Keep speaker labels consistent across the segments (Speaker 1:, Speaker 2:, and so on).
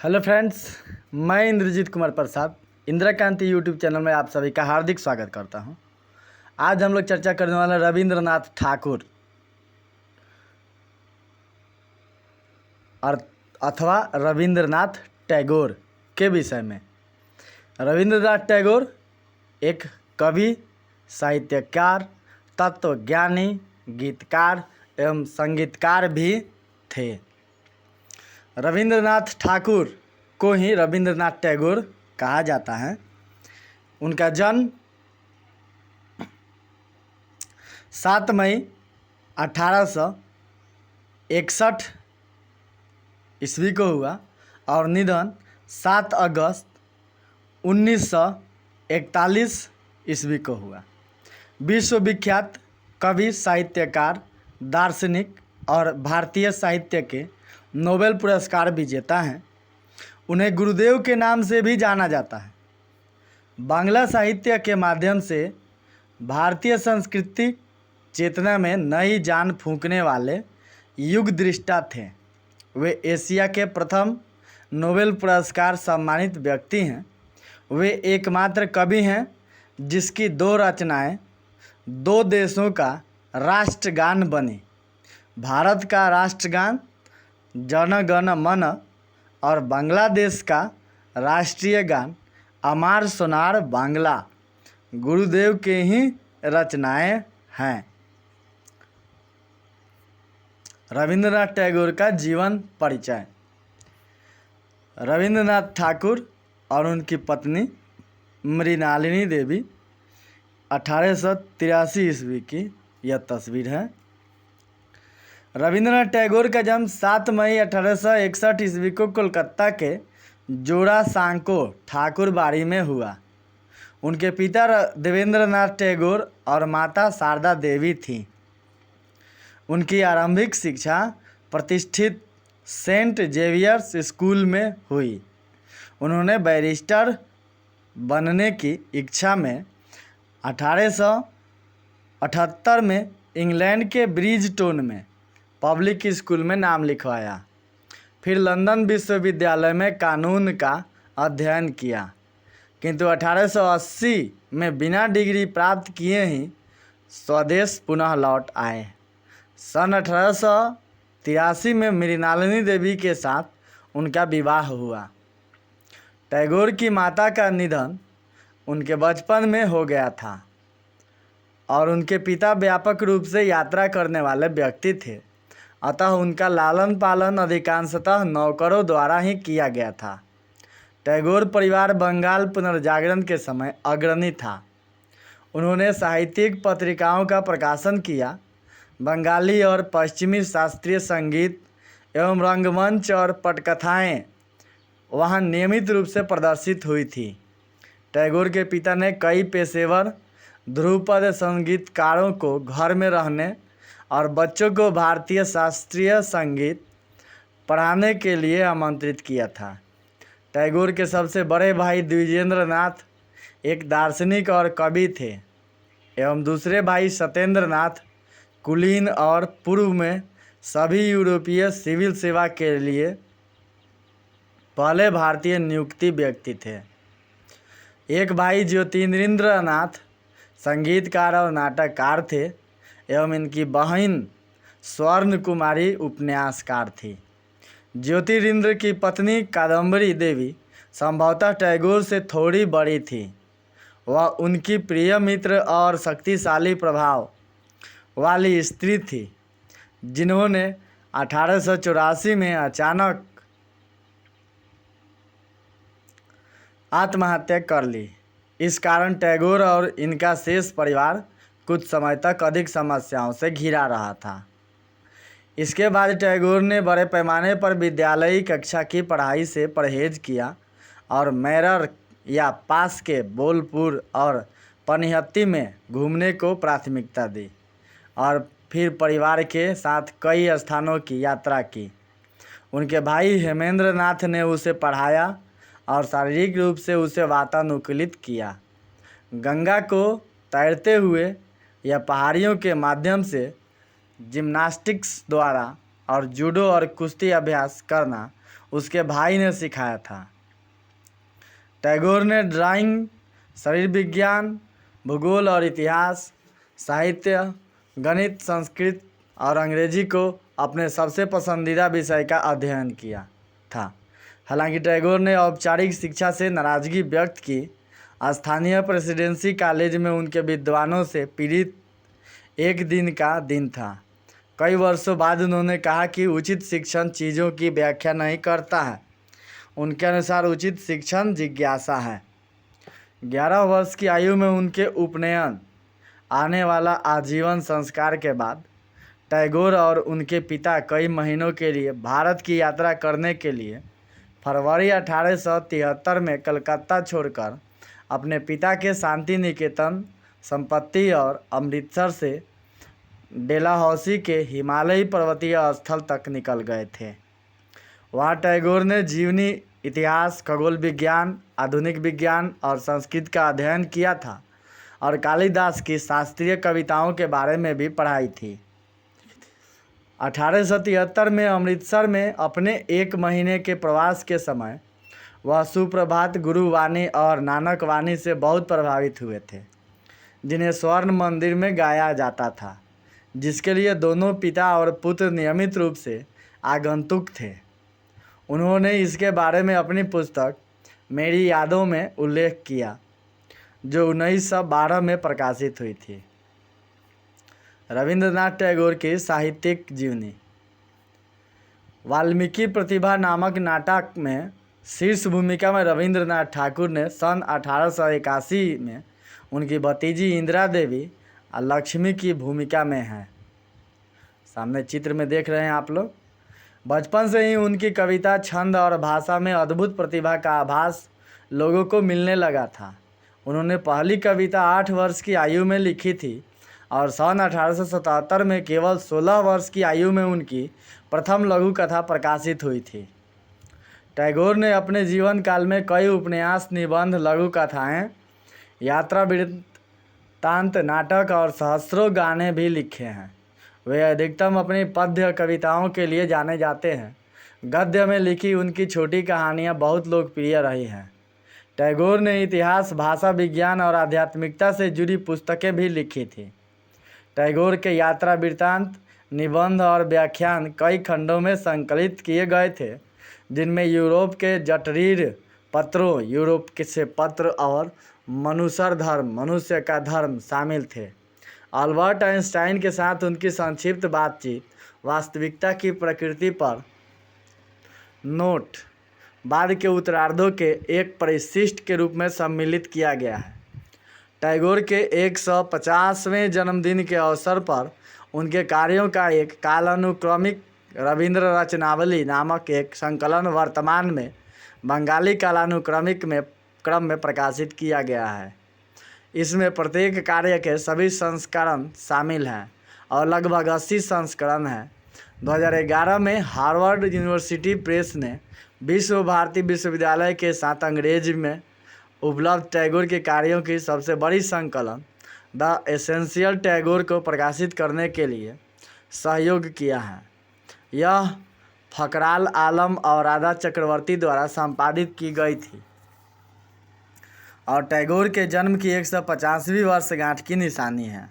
Speaker 1: Hello friends, मैं Indrajit Kumar Prasad इंदिराकांति YouTube channel में आप सभी का हार्दिक स्वागत करता हूं। आज हम लोग चर्चा करने वाले रविंद्रनाथ ठाकुर और अथवा रविंद्रनाथ टैगोर के विषय में। रविंद्रनाथ टैगोर एक कवि, साहित्यकार, तत्वज्ञानी, गीतकार एवं संगीतकार भी थे। रविंद्रनाथ ठाकुर को ही रविंद्रनाथ टैगोर कहा जाता है। उनका जन्म 7 मई 1861 ईस्वी को हुआ और निधन 7 अगस्त 1941 ईस्वी को हुआ। विश्वविख्यात कवि, साहित्यकार, दार्शनिक और भारतीय साहित्य के नोबेल पुरस्कार विजेता हैं। उन्हें गुरुदेव के नाम से भी जाना जाता है। बांग्ला साहित्य के माध्यम से भारतीय सांस्कृतिक चेतना में नई जान फूंकने वाले युग दृष्टा थे। वे एशिया के प्रथम नोबेल पुरस्कार सम्मानित व्यक्ति हैं। वे एकमात्र कवि हैं जिसकी 2 रचनाएं 2 देशों का राष्ट्रगान बनी। भारत का राष्ट्रगान जन गण मन और बांग्लादेश का राष्ट्रीय गान अमार सोनार बांग्ला गुरुदेव के ही रचनाएं हैं। रविंद्रनाथ टैगोर का जीवन परिचय। रविंद्रनाथ ठाकुर और उनकी पत्नी मृणालिनी देवी 1883 ईस्वी की यह तस्वीर है। रविंद्रनाथ टैगोर का जन्म 7 मई 1861 ईस्वी को कोलकाता के जोड़ा सांको ठाकुर बाड़ी में हुआ। उनके पिता देवेंद्रनाथ टैगोर और माता शारदा देवी थीं। उनकी आरंभिक शिक्षा प्रतिष्ठित सेंट जेवियर्स स्कूल में हुई। उन्होंने बैरिस्टर बनने की इच्छा में 1878 में इंग्लैंड के ब्रिजटोन में पब्लिक स्कूल में नाम लिखवाया। फिर लंदन विश्वविद्यालय में कानून का अध्ययन किया, किंतु 1880 में बिना डिग्री प्राप्त किए ही स्वदेश पुनः लौट आए। सन 1883 में मृणालिनी देवी के साथ उनका विवाह हुआ। टैगोर की माता का निधन उनके बचपन में हो गया था और उनके पिता व्यापक रूप से यात्रा करने वाले व्यक्ति थे, अतः उनका लालन पालन अधिकांशतः नौकरों द्वारा ही किया गया था। टैगोर परिवार बंगाल पुनर्जागरण के समय अग्रणी था। उन्होंने साहित्यिक पत्रिकाओं का प्रकाशन किया। बंगाली और पश्चिमी शास्त्रीय संगीत एवं रंगमंच और पटकथाएं वहां नियमित रूप से प्रदर्शित हुई थी। टैगोर के पिता ने कई पेशेवर ध्रुपद संगीतकारों को घर में रहने और बच्चों को भारतीय शास्त्रीय संगीत पढ़ाने के लिए आमंत्रित किया था। टैगोर के सबसे बड़े भाई द्विजेंद्रनाथ एक दार्शनिक और कवि थे एवं दूसरे भाई सत्येंद्रनाथ कुलीन और पूर्व में सभी यूरोपीय सिविल सेवा के लिए पहले भारतीय नियुक्ति व्यक्ति थे। एक भाई ज्योतिरिंद्रनाथ संगीतकार और नाटककार थे एवं इनकी बहन स्वर्ण कुमारी उपन्यासकार थी। ज्योतिरिंद्र की पत्नी कादम्बरी देवी संभवतः टैगोर से थोड़ी बड़ी थी। वह उनकी प्रिय मित्र और शक्तिशाली प्रभाव वाली स्त्री थी, जिन्होंने 1884 में अचानक आत्महत्या कर ली। इस कारण टैगोर और इनका शेष परिवार कुछ समय तक अधिक समस्याओं से घिरा रहा था। इसके बाद टैगोर ने बड़े पैमाने पर विद्यालयी कक्षा की पढ़ाई से परहेज किया और मैरर या पास के बोलपुर और पनिहत्ती में घूमने को प्राथमिकता दी और फिर परिवार के साथ कई स्थानों की यात्रा की। उनके भाई हेमेंद्र नाथ ने उसे पढ़ाया और शारीरिक रूप से उसे वातानुकूलित किया। गंगा को तैरते हुए या पहाड़ियों के माध्यम से जिम्नास्टिक्स द्वारा और जूडो और कुश्ती अभ्यास करना उसके भाई ने सिखाया था। टैगोर ने ड्राइंग, शरीर विज्ञान, भूगोल और इतिहास, साहित्य, गणित, संस्कृत और अंग्रेजी को अपने सबसे पसंदीदा विषय का अध्ययन किया था। हालांकि टैगोर ने औपचारिक शिक्षा से नाराजगी व्यक्त की। स्थानीय प्रेसिडेंसी कॉलेज में उनके विद्वानों से पीड़ित एक दिन का दिन था। कई वर्षों बाद उन्होंने कहा कि उचित शिक्षण चीज़ों की व्याख्या नहीं करता है, उनके अनुसार उचित शिक्षण जिज्ञासा है। 11 वर्ष की आयु में उनके उपनयन, आने वाला आजीवन संस्कार के बाद टैगोर और उनके पिता कई महीनों के लिए भारत की यात्रा करने के लिए फरवरी 1873 में कलकत्ता छोड़कर अपने पिता के शांति निकेतन संपत्ति और अमृतसर से डेलहौसी के हिमालयी पर्वतीय स्थल तक निकल गए थे। वहाँ टैगोर ने जीवनी, इतिहास, खगोल विज्ञान, आधुनिक विज्ञान और संस्कृत का अध्ययन किया था और कालिदास की शास्त्रीय कविताओं के बारे में भी पढ़ाई थी। 1873 में अमृतसर में अपने 1 महीने के प्रवास के समय वह सुप्रभात, गुरुवाणी और नानक वाणी से बहुत प्रभावित हुए थे, जिन्हें स्वर्ण मंदिर में गाया जाता था, जिसके लिए दोनों पिता और पुत्र नियमित रूप से आगंतुक थे। उन्होंने इसके बारे में अपनी पुस्तक मेरी यादों में उल्लेख किया, जो 1912 में प्रकाशित हुई थी। रविंद्रनाथ टैगोर की साहित्यिक जीवनी। वाल्मीकि प्रतिभा नामक नाटक में शीर्ष भूमिका में रविंद्रनाथ ठाकुर ने सन 1881 में उनकी भतीजी इंदिरा देवी और लक्ष्मी की भूमिका में हैं। सामने चित्र में देख रहे हैं आप लोग। बचपन से ही उनकी कविता, छंद और भाषा में अद्भुत प्रतिभा का आभास लोगों को मिलने लगा था। उन्होंने पहली कविता 8 वर्ष की आयु में लिखी थी और सन 1877 में केवल 16 वर्ष की आयु में उनकी प्रथम लघु कथा प्रकाशित हुई थी। टैगोर ने अपने जीवन काल में कई उपन्यास, निबंध, लघु कथाएँ, यात्रा वृत्तांत, नाटक और सहस्रों गाने भी लिखे हैं। वे अधिकतम अपनी पद्य कविताओं के लिए जाने जाते हैं। गद्य में लिखी उनकी छोटी कहानियाँ बहुत लोकप्रिय रही हैं। टैगोर ने इतिहास, भाषा विज्ञान और आध्यात्मिकता से जुड़ी पुस्तकें भी लिखी थी। टैगोर के यात्रा वृत्तांत, निबंध और व्याख्यान कई खंडों में संकलित किए गए थे, जिनमें यूरोप के जटरीर पत्रों, यूरोप से पत्र और मनुष्य धर्म, मनुष्य का धर्म शामिल थे। अल्बर्ट आइंस्टाइन के साथ उनकी संक्षिप्त बातचीत, वास्तविकता की प्रकृति पर नोट, बाद के उत्तरार्धों के एक परिशिष्ट के रूप में सम्मिलित किया गया है। टैगोर के 150वें जन्मदिन के अवसर पर उनके कार्यों का एक कालानुक्रमिक रविंद्र रचनावली नामक एक संकलन वर्तमान में बंगाली कालानुक्रमिक में क्रम में प्रकाशित किया गया है। इसमें प्रत्येक कार्य के सभी संस्करण शामिल हैं और लगभग 80 संस्करण हैं। 2011 में हार्वर्ड यूनिवर्सिटी प्रेस ने विश्व भारती विश्वविद्यालय के साथ अंग्रेजी में उपलब्ध टैगोर के कार्यों की सबसे बड़ी संकलन द एसेंशियल टैगोर को प्रकाशित करने के लिए सहयोग किया है। यह फकराल आलम और राधा चक्रवर्ती द्वारा संपादित की गई थी और टैगोर के जन्म की 150वीं वर्षगांठ की निशानी है।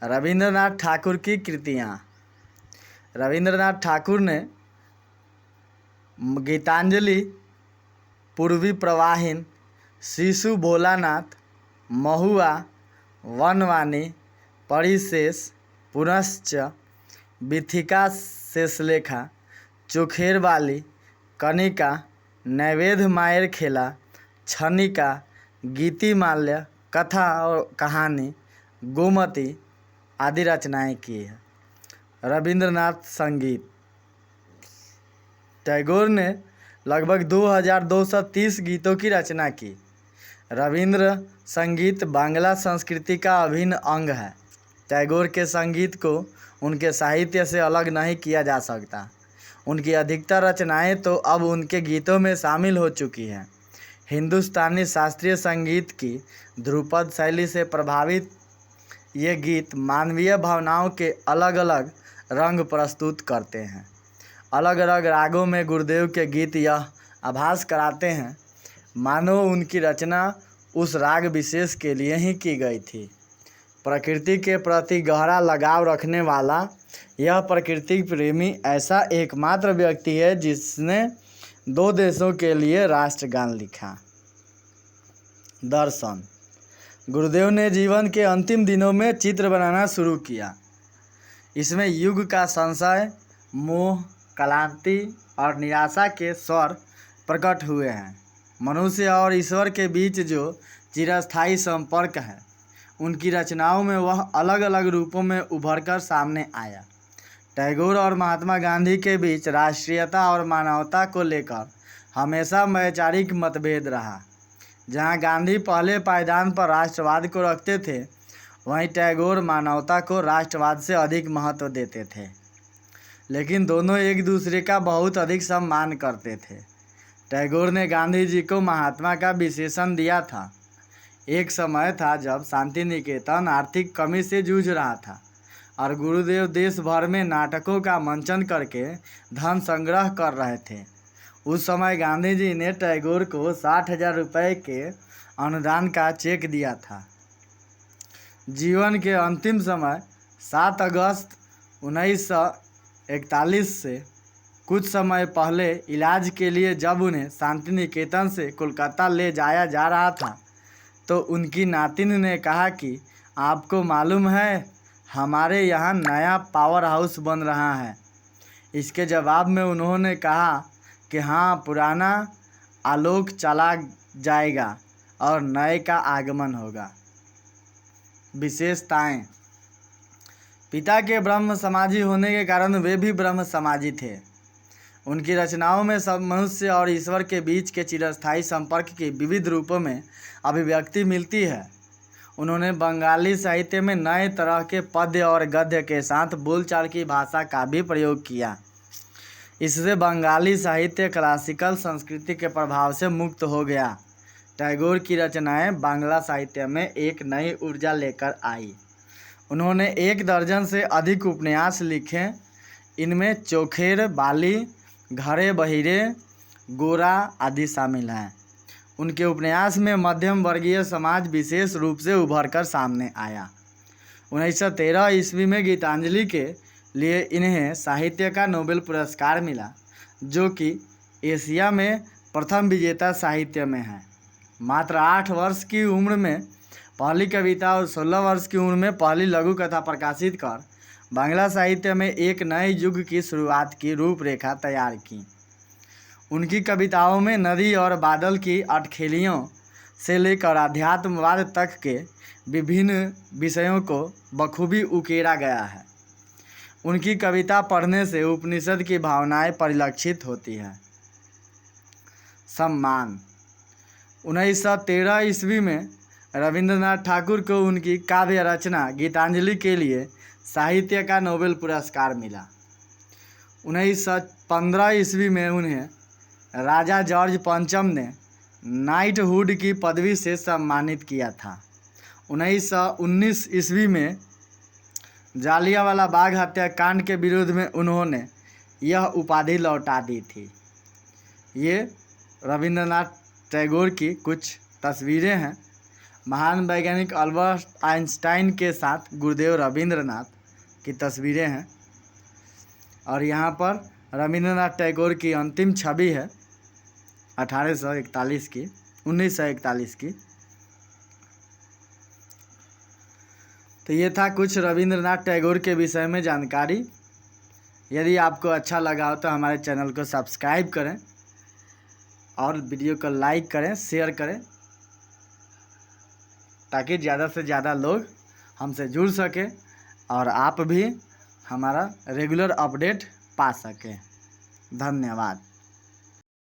Speaker 1: रविंद्रनाथ ठाकुर की कृतियाँ। रविंद्रनाथ ठाकुर ने गीतांजलि, पूर्वी प्रवाहिन, शिशु भोलानाथ, महुआ, वनवाणी, परिशेष, पुनश्च, विथिका शेषलेखा, चोखेरवाली, कनिका, नैवेद्य मायर खेला, छनिका, गीतिमाल्य, कथा और कहानी, गोमती आदि रचनाएं की है। रविंद्रनाथ संगीत। टैगोर ने लगभग 2230 गीतों की रचना की। रविंद्र संगीत बांग्ला संस्कृति का अभिन्न अंग है। टैगोर के संगीत को उनके साहित्य से अलग नहीं किया जा सकता। उनकी अधिकतर रचनाएं तो अब उनके गीतों में शामिल हो चुकी हैं। हिंदुस्तानी शास्त्रीय संगीत की ध्रुपद शैली से प्रभावित ये गीत मानवीय भावनाओं के अलग अलग रंग प्रस्तुत करते हैं। अलग अलग रागों में गुरुदेव के गीत यह आभास कराते हैं मानो उनकी रचना उस राग विशेष के लिए ही की गई थी। प्रकृति के प्रति गहरा लगाव रखने वाला यह प्रकृति प्रेमी ऐसा एकमात्र व्यक्ति है जिसने 2 देशों के लिए राष्ट्रगान लिखा। दर्शन। गुरुदेव ने जीवन के अंतिम दिनों में चित्र बनाना शुरू किया। इसमें युग का संशय, मोह, क्लांति और निराशा के स्वर प्रकट हुए हैं। मनुष्य और ईश्वर के बीच जो चिरस्थायी संपर्क है, उनकी रचनाओं में वह अलग अलग रूपों में उभरकर सामने आया। टैगोर और महात्मा गांधी के बीच राष्ट्रीयता और मानवता को लेकर हमेशा वैचारिक मतभेद रहा। जहां गांधी पहले पायदान पर राष्ट्रवाद को रखते थे, वहीं टैगोर मानवता को राष्ट्रवाद से अधिक महत्व देते थे। लेकिन दोनों एक दूसरे का बहुत अधिक सम्मान करते थे। टैगोर ने गांधी जी को महात्मा का विशेषण दिया था। एक समय था जब शांति निकेतन आर्थिक कमी से जूझ रहा था और गुरुदेव देश भर में नाटकों का मंचन करके धन संग्रह कर रहे थे। उस समय गांधी जी ने टैगोर को 60,000 रुपये के अनुदान का चेक दिया था। जीवन के अंतिम समय 7 अगस्त 1941 से कुछ समय पहले इलाज के लिए जब उन्हें शांति निकेतन से कोलकाता ले जाया जा रहा था, तो उनकी नातिन ने कहा कि आपको मालूम है हमारे यहाँ नया पावर हाउस बन रहा है। इसके जवाब में उन्होंने कहा कि हाँ, पुराना आलोक चला जाएगा और नए का आगमन होगा। विशेषताएं। पिता के ब्रह्म समाजी होने के कारण वे भी ब्रह्म समाजी थे। उनकी रचनाओं में सब मनुष्य और ईश्वर के बीच के चिरस्थायी संपर्क की विविध रूपों में अभिव्यक्ति मिलती है। उन्होंने बंगाली साहित्य में नए तरह के पद्य और गद्य के साथ बोलचाल की भाषा का भी प्रयोग किया। इससे बंगाली साहित्य क्लासिकल संस्कृति के प्रभाव से मुक्त हो गया। टैगोर की रचनाएं बांग्ला साहित्य में एक नई ऊर्जा लेकर आई। उन्होंने 1 दर्जन से अधिक उपन्यास लिखे। इनमें चोखेर, बाली, घरे बहिरे, गोरा आदि शामिल हैं। उनके उपन्यास में मध्यम वर्गीय समाज विशेष रूप से उभरकर सामने आया। 1913 ईस्वी में गीतांजलि के लिए इन्हें साहित्य का नोबेल पुरस्कार मिला, जो कि एशिया में प्रथम विजेता साहित्य में है। मात्र 8 वर्ष की उम्र में पहली कविता और 16 वर्ष की उम्र में पहली लघु कथा प्रकाशित कर बांग्ला साहित्य में एक नए युग की शुरुआत की रूपरेखा तैयार की। उनकी कविताओं में नदी और बादल की अटखेलियों से लेकर अध्यात्मवाद तक के विभिन्न विषयों को बखूबी उकेरा गया है। उनकी कविता पढ़ने से उपनिषद की भावनाएं परिलक्षित होती हैं। सम्मान। 1913 ईस्वी में रविंद्रनाथ ठाकुर को उनकी काव्य रचना गीतांजलि के लिए साहित्य का नोबेल पुरस्कार मिला। 1915 ईस्वी में उन्हें राजा जॉर्ज पंचम ने नाइटहुड की पदवी से सम्मानित किया था। 1919 ईस्वी में जालियांवाला बाग हत्याकांड के विरोध में उन्होंने यह उपाधि लौटा दी थी। ये रविंद्रनाथ टैगोर की कुछ तस्वीरें हैं। महान वैज्ञानिक अल्बर्ट आइंस्टाइन के साथ गुरुदेव रविंद्रनाथ की तस्वीरें हैं और यहाँ पर रविंद्रनाथ टैगोर की अंतिम छवि है 1941 की। तो ये था कुछ रविंद्रनाथ टैगोर के विषय में जानकारी। यदि आपको अच्छा लगा हो तो हमारे चैनल को सब्सक्राइब करें और वीडियो को लाइक करें, शेयर करें, ताकि ज़्यादा से ज़्यादा लोग हमसे जुड़ सकें और आप भी हमारा रेगुलर अपडेट पा सकें। धन्यवाद।